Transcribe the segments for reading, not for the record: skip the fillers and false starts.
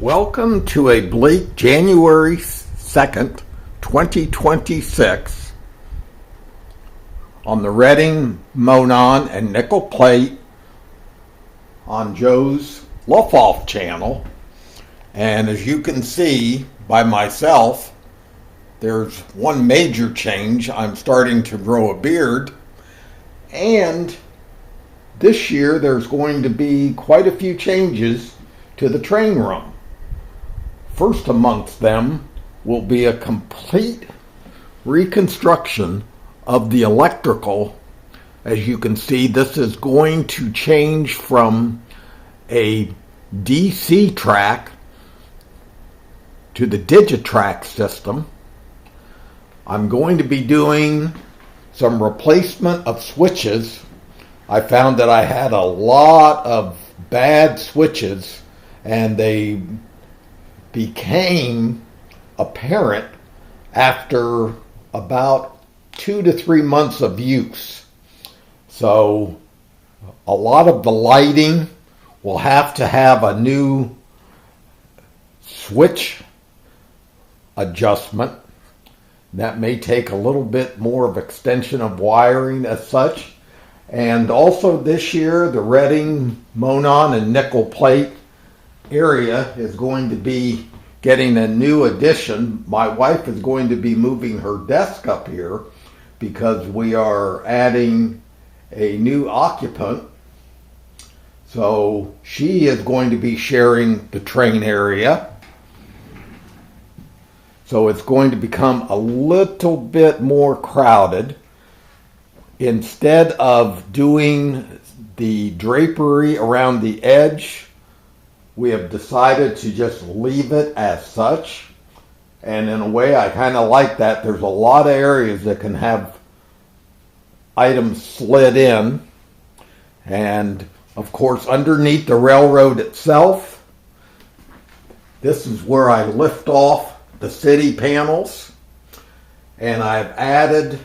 Welcome to a bleak January 2nd, 2026 on the Reading, Monon, and Nickel Plate on Joe's Lough channel. And as you can see by myself, there's one major change. I'm starting to grow a beard, and this year there's going to be quite a few changes to the train room. First amongst them will be a complete reconstruction of the electrical. As you can see, this is going to change from a DC track to the Digitrack system. I'm going to be doing some replacement of switches. I found that I had a lot of bad switches, and they became apparent after about 2 to 3 months of use. So a lot of the lighting will have to have a new switch adjustment. That may take a little bit more of extension of wiring as such. And also this year, the Reading, Monon, and Nickel Plate area is going to be getting a new addition. My wife is going to be moving her desk up here because we are adding a new occupant. So she is going to be sharing the train area. So it's going to become a little bit more crowded. Instead of doing the drapery around the edge, we have decided to just leave it as such. And in a way, I kind of like that. There's a lot of areas that can have items slid in. And of course, underneath the railroad itself, this is where I lift off the city panels. And I've added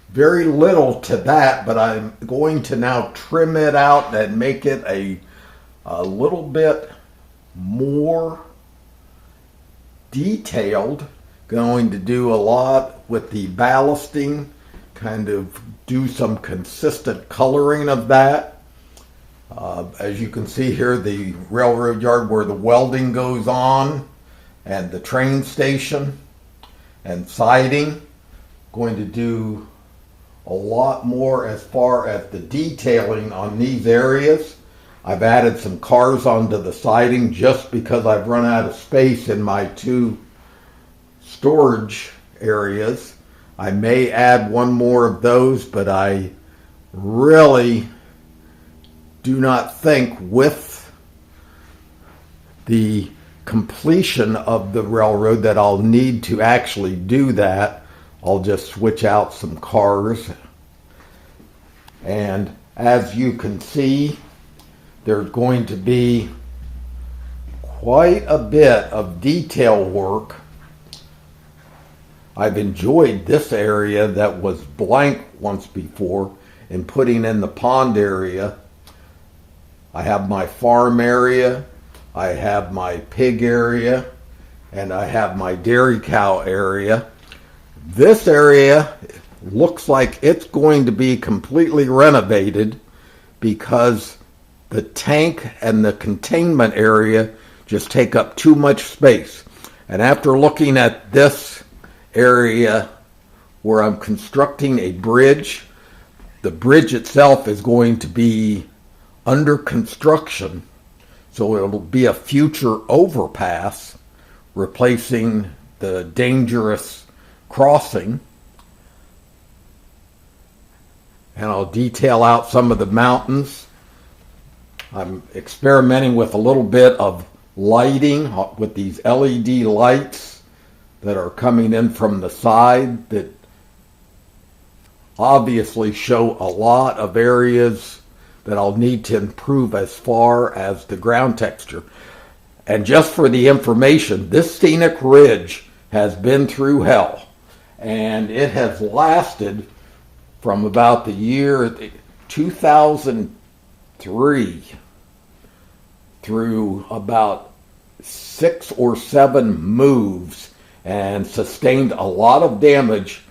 very little to that, but I'm going to now trim it out and make it a little bit more detailed. Going to do a lot with the ballasting, kind of do some consistent coloring of that. As you can see here, the railroad yard where the welding goes on, and the train station and siding. Going to do a lot more as far as the detailing on these areas. I've added some cars onto the siding just because I've run out of space in my 2 storage areas. I may add one more of those, but I really do not think with the completion of the railroad that I'll need to actually do that. I'll just switch out some cars. And as you can see, there's going to be quite a bit of detail work. I've enjoyed this area that was blank once before in putting in the pond area. I have my farm area, I have my pig area, and I have my dairy cow area. This area looks like it's going to be completely renovated because the tank and the containment area just take up too much space. And after looking at this area where I'm constructing a bridge, the bridge itself is going to be under construction. So it'll be a future overpass replacing the dangerous crossing. And I'll detail out some of the mountains. I'm experimenting with a little bit of lighting with these LED lights that are coming in from the side that obviously show a lot of areas that I'll need to improve as far as the ground texture. And just for the information, this scenic ridge has been through hell, and it has lasted from about the year 2003 through about 6 or 7 moves and sustained a lot of damage.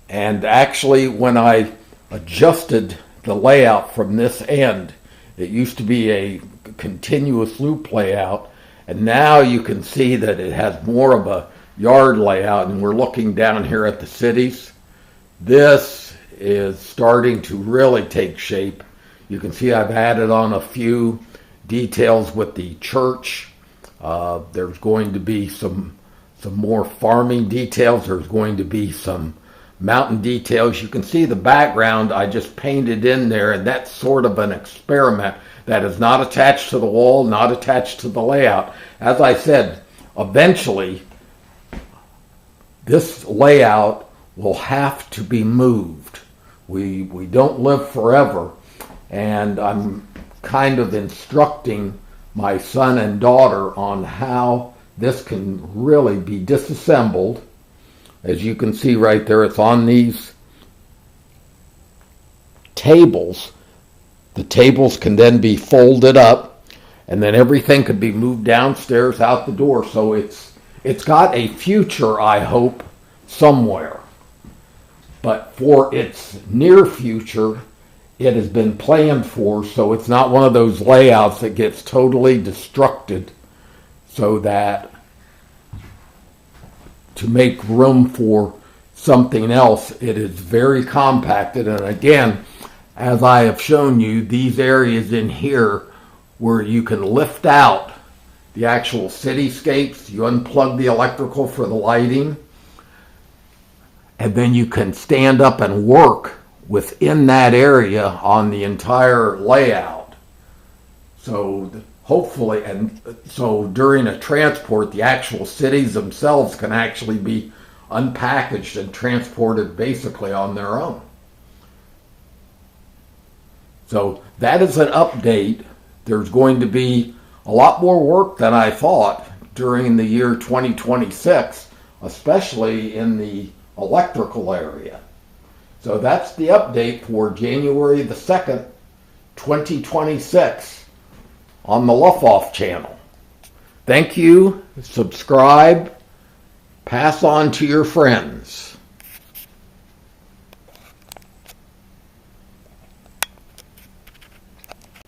And actually, when I adjusted the layout from this end, it used to be a continuous loop layout, and now you can see that it has more of a yard layout, and we're looking down here at the cities. This is starting to really take shape. You can see I've added on a few details with the church. There's going to be some more farming details. There's going to be some mountain details. You can see the background I just painted in there, and that's sort of an experiment that is not attached to the wall, not attached to the layout. As I said, eventually this layout will have to be moved. We don't live forever, and I'm kind of instructing my son and daughter on how this can really be disassembled. As you can see right there, it's on these tables. The tables can then be folded up, and then everything could be moved downstairs out the door. So it's got a future, I hope, somewhere. But for its near future, it has been planned for, so it's not one of those layouts that gets totally destructed, so that to make room for something else, it is very compacted. And again, as I have shown you, these areas in here where you can lift out the actual cityscapes, you unplug the electrical for the lighting, and then you can stand up and work within that area on the entire layout. So hopefully, and so during a transport, the actual cities themselves can actually be unpackaged and transported basically on their own. So that is an update. There's going to be a lot more work than I thought during the year 2026, especially in the electrical area. So that's the update for January the 2nd, 2026 on the Lufoff channel. Thank you, subscribe, pass on to your friends.